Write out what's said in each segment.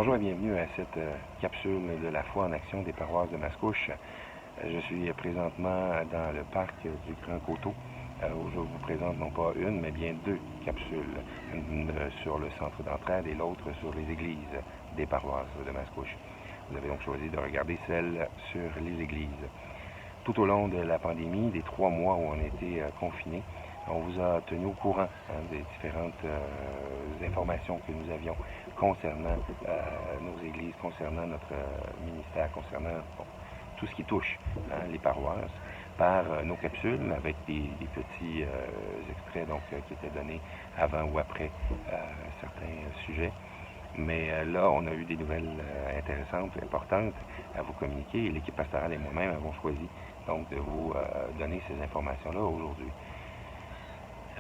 Bonjour et bienvenue à cette capsule de la foi en action des paroisses de Mascouche. Je suis présentement dans le parc du Grand Coteau où je vous présente non pas une, mais bien deux capsules. Une sur le centre d'entraide et l'autre sur les églises des paroisses de Mascouche. Vous avez donc choisi de regarder celle sur les églises. Tout au long de la pandémie, des 3 mois où on était confinés, on vous a tenu au courant des différentes informations que nous avions concernant nos églises, concernant notre ministère, concernant tout ce qui touche les paroisses, par nos capsules avec des petits extraits qui étaient donnés avant ou après certains sujets. Mais là, on a eu des nouvelles intéressantes, importantes à vous communiquer et l'équipe pastorale et moi-même avons choisi donc de vous donner ces informations-là aujourd'hui.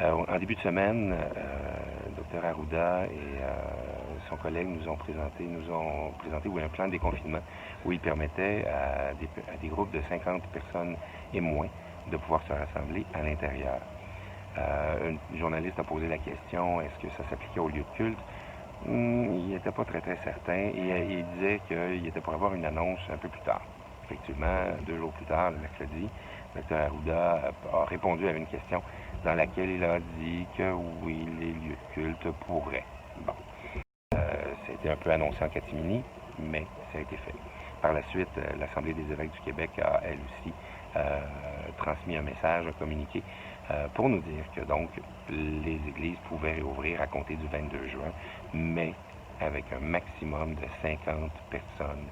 En début de semaine, Dr Arruda et son collègue nous ont présenté un plan de déconfinement où il permettait à des groupes de 50 personnes et moins de pouvoir se rassembler à l'intérieur. Un journaliste a posé la question, est-ce que ça s'appliquait au lieu de culte? Il n'était pas très certain et il disait qu'il était pour avoir une annonce un peu plus tard. Effectivement, 2 jours plus tard, le mercredi, Dr Arruda a répondu à une question dans laquelle il a dit que oui, les lieux de culte pourraient. Bon, ça a été un peu annoncé en catimini, mais ça a été fait. Par la suite, l'Assemblée des évêques du Québec a, elle aussi, transmis un message, un communiqué, pour nous dire que donc les églises pouvaient réouvrir à compter du 22 juin, mais avec un maximum de 50 personnes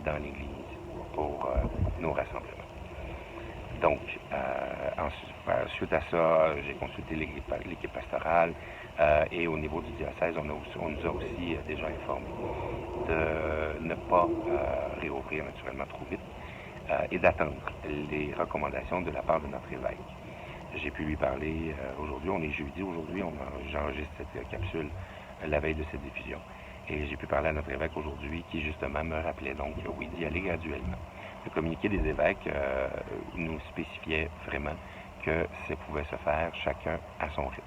dans l'église pour nos rassemblements. Donc, suite à ça, j'ai consulté l'équipe pastorale et au niveau du diocèse, on nous a aussi déjà informé de ne pas réouvrir naturellement trop vite et d'attendre les recommandations de la part de notre évêque. J'ai pu lui parler aujourd'hui, on est jeudi aujourd'hui, j'enregistre cette capsule la veille de cette diffusion. Et j'ai pu parler à notre évêque aujourd'hui qui justement me rappelait donc oui, d'y aller graduellement. Le communiqué des évêques nous spécifiait vraiment que ça pouvait se faire chacun à son rythme.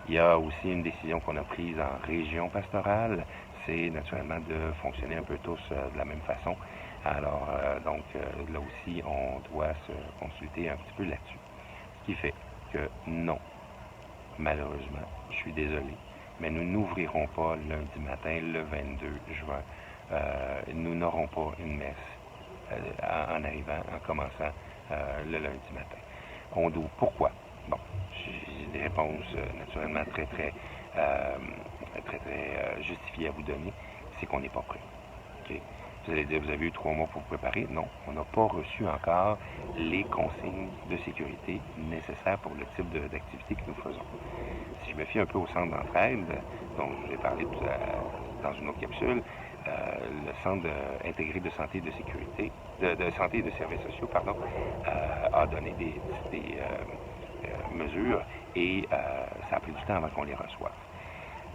Il y a aussi une décision qu'on a prise en région pastorale, c'est naturellement de fonctionner un peu tous de la même façon. Alors, là aussi, on doit se consulter un petit peu là-dessus. Ce qui fait que non, malheureusement, je suis désolé, mais nous n'ouvrirons pas lundi matin, le 22 juin. Nous n'aurons pas une messe en arrivant, en commençant le lundi matin. Pourquoi? Bon, j'ai des réponses naturellement très justifiées à vous donner. C'est qu'on n'est pas prêt. Okay? Vous allez dire, vous avez eu 3 mois pour vous préparer. Non, on n'a pas reçu encore les consignes de sécurité nécessaires pour le type d'activité que nous faisons. Si je me fie un peu au centre d'entraide, dont je vous ai parlé dans une autre capsule, le centre intégré de santé et de sécurité, de santé et de services sociaux, a donné des mesures et ça a pris du temps avant qu'on les reçoive.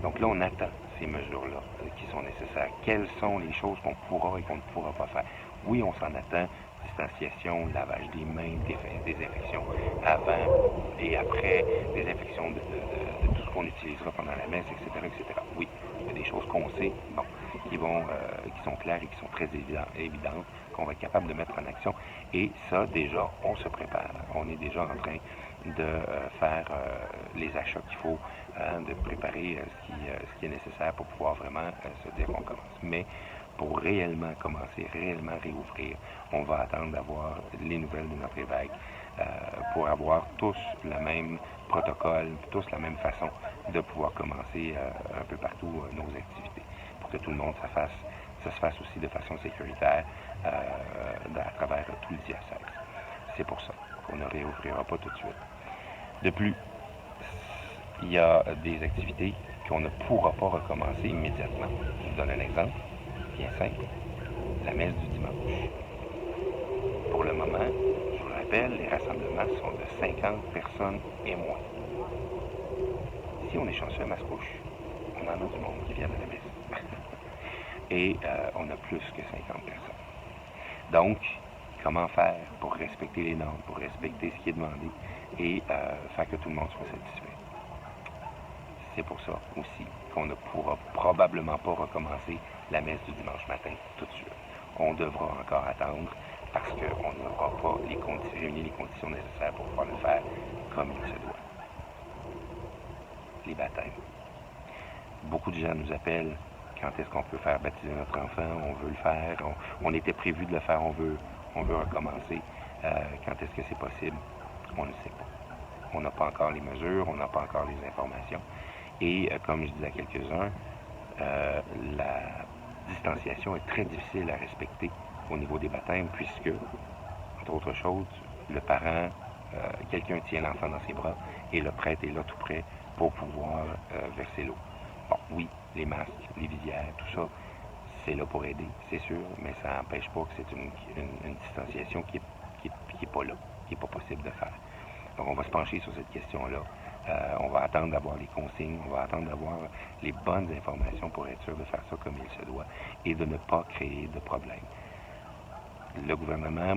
Donc là, on attend ces mesures-là qui sont nécessaires. Quelles sont les choses qu'on pourra et qu'on ne pourra pas faire? Oui, on s'en attend. Distanciation, lavage des mains, désinfection avant et après, désinfection de tout ce qu'on utilisera pendant la messe, etc. Oui, il y a des choses qu'on sait, qui sont claires et qui sont très évidentes, qu'on va être capable de mettre en action. Et ça, déjà, on se prépare. On est déjà en train de faire les achats qu'il faut, de préparer ce qui est nécessaire pour pouvoir vraiment se dire qu'on commence. Mais pour réellement commencer, réellement réouvrir, on va attendre d'avoir les nouvelles de notre évêque pour avoir tous le même protocole, tous la même façon de pouvoir commencer un peu partout nos activités, pour que tout le monde ça se fasse aussi de façon sécuritaire à travers tout le diocèse. C'est pour ça qu'on ne réouvrira pas tout de suite. De plus, il y a des activités qu'on ne pourra pas recommencer immédiatement. Je vous donne un exemple bien simple, la messe du dimanche. Pour le moment, je vous le rappelle, les rassemblements sont de 50 personnes et moins. Si on est chanceux à Mascouche, on en a du monde qui vient à la messe. Et on a plus que 50 personnes. Donc, comment faire pour respecter les normes, pour respecter ce qui est demandé et faire que tout le monde soit satisfait? C'est pour ça aussi qu'on ne pourra probablement pas recommencer la messe du dimanche matin tout de suite. On devra encore attendre parce qu'on n'aura pas réuni les conditions nécessaires pour pouvoir le faire comme il se doit. Les baptêmes. Beaucoup de gens nous appellent quand est-ce qu'on peut faire baptiser notre enfant, on veut le faire, on était prévu de le faire, on veut recommencer. Quand est-ce que c'est possible? On ne sait pas. On n'a pas encore les mesures, on n'a pas encore les informations. Et comme je disais à quelques-uns, la distanciation est très difficile à respecter au niveau des baptêmes puisque, entre autres choses, le parent, quelqu'un tient l'enfant dans ses bras et le prêtre est là tout près pour pouvoir verser l'eau. Bon, oui, les masques, les visières, tout ça, c'est là pour aider, c'est sûr, mais ça n'empêche pas que c'est une distanciation qui est pas là, qui n'est pas possible de faire. Donc, on va se pencher sur cette question-là. On va attendre d'avoir les consignes, on va attendre d'avoir les bonnes informations pour être sûr de faire ça comme il se doit et de ne pas créer de problème. Le gouvernement,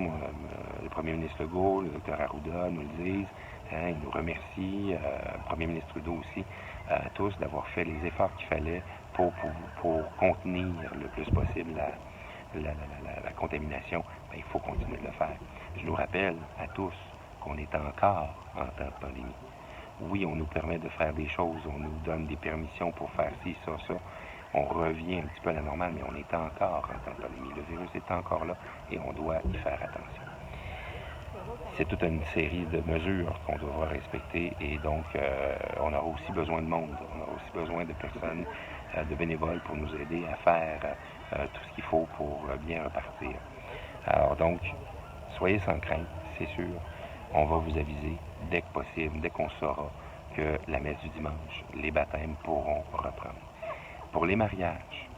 le premier ministre Legault, le docteur Arruda nous le disent, hein, ils nous remercient, le premier ministre Trudeau aussi, tous d'avoir fait les efforts qu'il fallait pour contenir le plus possible la contamination. Bien, il faut continuer de le faire. Je nous rappelle à tous qu'on est encore en temps de pandémie. Oui, on nous permet de faire des choses, on nous donne des permissions pour faire ci, ça, ça. On revient un petit peu à la normale, mais on est encore en temps de pandémie. Le virus est encore là et on doit y faire attention. C'est toute une série de mesures qu'on devra respecter et donc on aura aussi besoin de monde, on aura aussi besoin de personnes, de bénévoles pour nous aider à faire tout ce qu'il faut pour bien repartir. Alors donc, soyez sans crainte, c'est sûr, on va vous aviser dès que possible, dès qu'on saura que la messe du dimanche, les baptêmes pourront reprendre. Pour les mariages,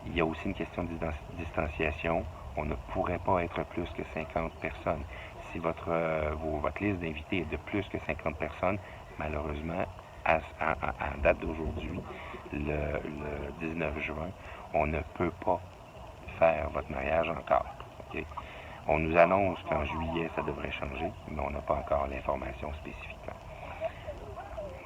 il y a aussi une question de distanciation. On ne pourrait pas être plus que 50 personnes. Si votre liste d'invités est de plus que 50 personnes, malheureusement, à date d'aujourd'hui, le 19 juin, on ne peut pas faire votre mariage encore. Okay? On nous annonce qu'en juillet, ça devrait changer, mais on n'a pas encore l'information spécifiquement.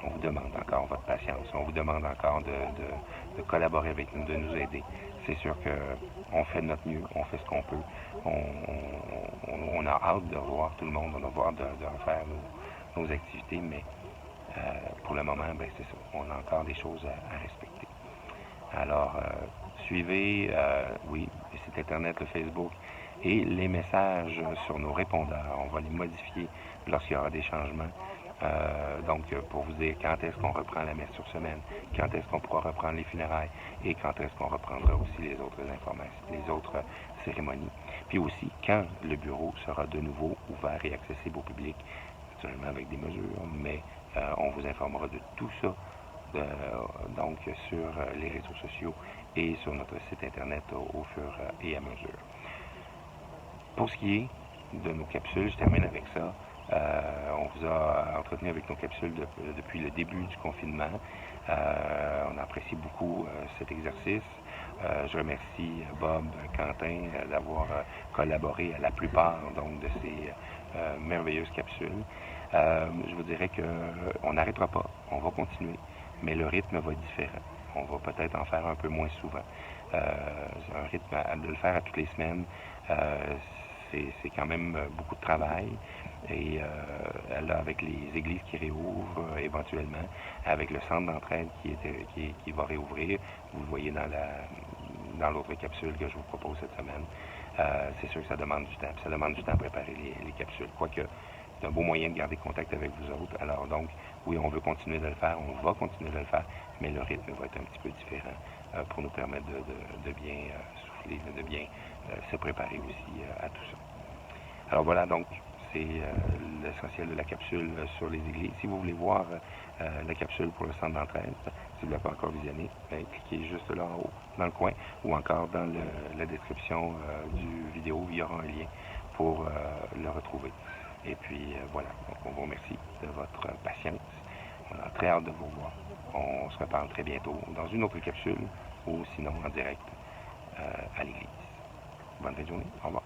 On vous demande encore votre patience. On vous demande encore de collaborer avec nous, de nous aider. C'est sûr qu'on fait de notre mieux, on fait ce qu'on peut. On a hâte de revoir tout le monde, on a hâte de refaire nos activités, mais pour le moment, ben, c'est ça. On a encore des choses à respecter. Alors, suivez, oui, le site Internet, le Facebook et les messages sur nos répondeurs. On va les modifier lorsqu'il y aura des changements. Donc, pour vous dire quand est-ce qu'on reprend la messe sur semaine, quand est-ce qu'on pourra reprendre les funérailles et quand est-ce qu'on reprendra aussi les autres informations, les autres cérémonies. Puis aussi, quand le bureau sera de nouveau ouvert et accessible au public, naturellement avec des mesures, mais on vous informera de tout ça, donc sur les réseaux sociaux et sur notre site Internet au fur et à mesure. Pour ce qui est de nos capsules, je termine avec ça. On vous a entretenu avec nos capsules depuis le début du confinement. On apprécie beaucoup cet exercice. Je remercie Bob, Quentin d'avoir collaboré à la plupart donc, de ces merveilleuses capsules. Je vous dirais qu'on n'arrêtera pas, on va continuer, mais le rythme va être différent. On va peut-être en faire un peu moins souvent. Un rythme de le faire à toutes les semaines, c'est quand même beaucoup de travail. Et là, avec les églises qui réouvrent éventuellement, avec le centre d'entraide qui va réouvrir, vous le voyez dans l'autre capsule que je vous propose cette semaine, c'est sûr que ça demande du temps. Ça demande du temps à préparer les capsules. Quoique, c'est un beau moyen de garder contact avec vous autres. Alors donc, oui, on veut continuer de le faire, on va continuer de le faire, mais le rythme va être un petit peu différent pour nous permettre de bien souffler, de bien se préparer aussi à tout ça. Alors voilà, donc, c'est l'essentiel de la capsule sur les églises. Si vous voulez voir la capsule pour le centre d'entraide, si vous ne l'avez pas encore visionné, cliquez juste là en haut, dans le coin, ou encore dans la description du vidéo, il y aura un lien pour le retrouver. Et puis voilà, donc on vous remercie de votre patience. On a très hâte de vous voir. On se reparle très bientôt dans une autre capsule ou sinon en direct à l'église. Bonne fin de journée. Au revoir.